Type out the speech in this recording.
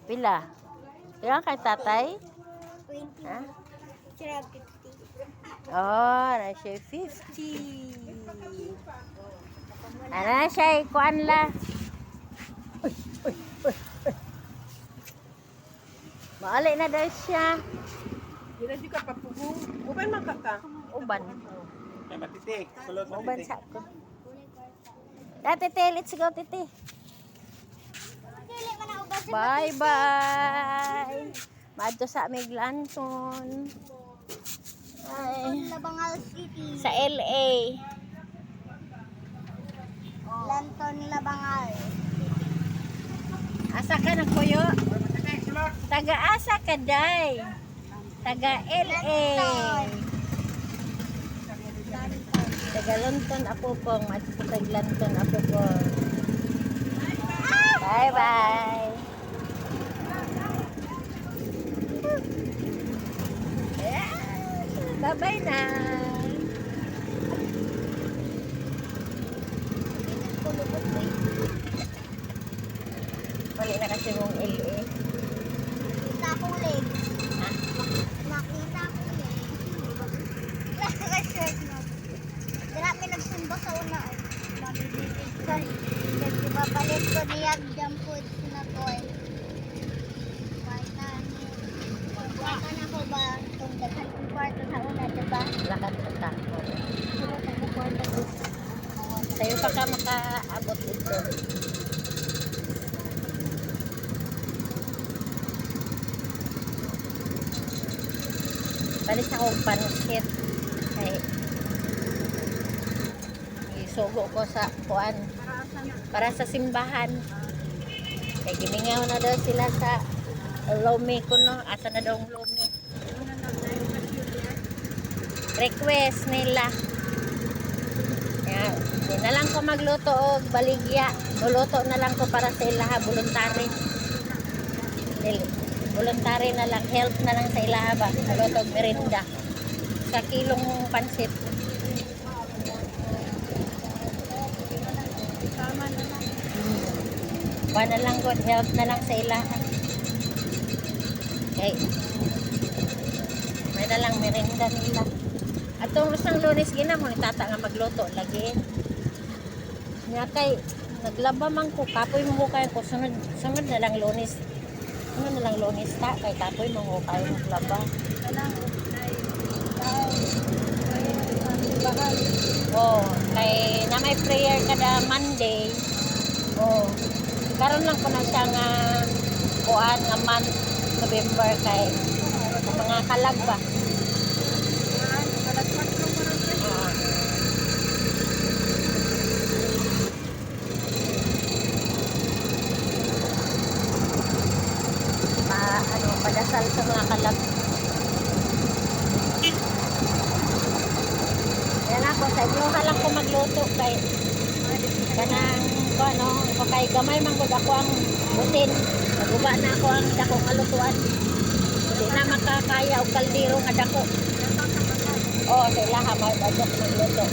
Pila? Pila kay tatay? 20. Ha? Sira 50. Oh, na siya 50. Ano na siya, kuan la. Maali na daw siya. Hindi juga papugong. Uban man ka. Uban. Ay, matitik. Sulod mo Uban titik. sa ko. Tete, let's go, tete. Dili man na ubas sa Bye-bye. Madto sa Miglanton. Ay, Labangal City. sa LA. Lanton Labangal. Asa ka na kuyo? Taga-asa ka, day. Taga-LA. Taga-Lanton ako pong. Taga-Lanton ako pong. Bye-bye. Bye-bye na. Mali na kasi mong LA. Nakita ko ulit. Ha? Nakita ko ulit. Naka-shirt mo. Dira may nagsumba sa una. Mabibigit ka. Kasi papalit ko niyag jump food na toy. Wala na ko ba itong daghan kong kwarto sa una, diba? Lakad sa tako. Puro sa kwarto ko. Sa'yo pa ka makaabot ito. Palis akong pansit. Ay, isugo ko sa kuan para sa simbahan. Kaya gimingaw na daw sila sa Lomi ko, no? Asa na daw ang Lomi? Request nila. Kaya, di na lang ko magluto o baligya. Luluto na lang ko para sa ilaha, voluntary. Voluntary na lang, help na lang sa ilaha ba. Luluto og merinda. Sa kilong pansit. Wala lang good, help na lang sa ilaha. Okay. May na lang merinda nila. Atong lusang Lunes gina mo tata nga magluto lagi. Nya kay naglaba man ko kapoy mo kay ko sunod na lang Lunes. Sunod na lang Lunes ta kay kapoy mo kay maglaba. Oh, kay na may prayer kada Monday. Oh. Karon lang ko na siya nga kuan nga month November kay mga kalag ba. Padasal sa mga kalag. Yan ako, sa inyo lang ko magluto kay kanang ko ano, kay gamay man gud ako ang butin. Naguba na ako ang dakong alutuan. Hindi na makakaya og kaldero nga dako. Oh, sa ilaha magluto.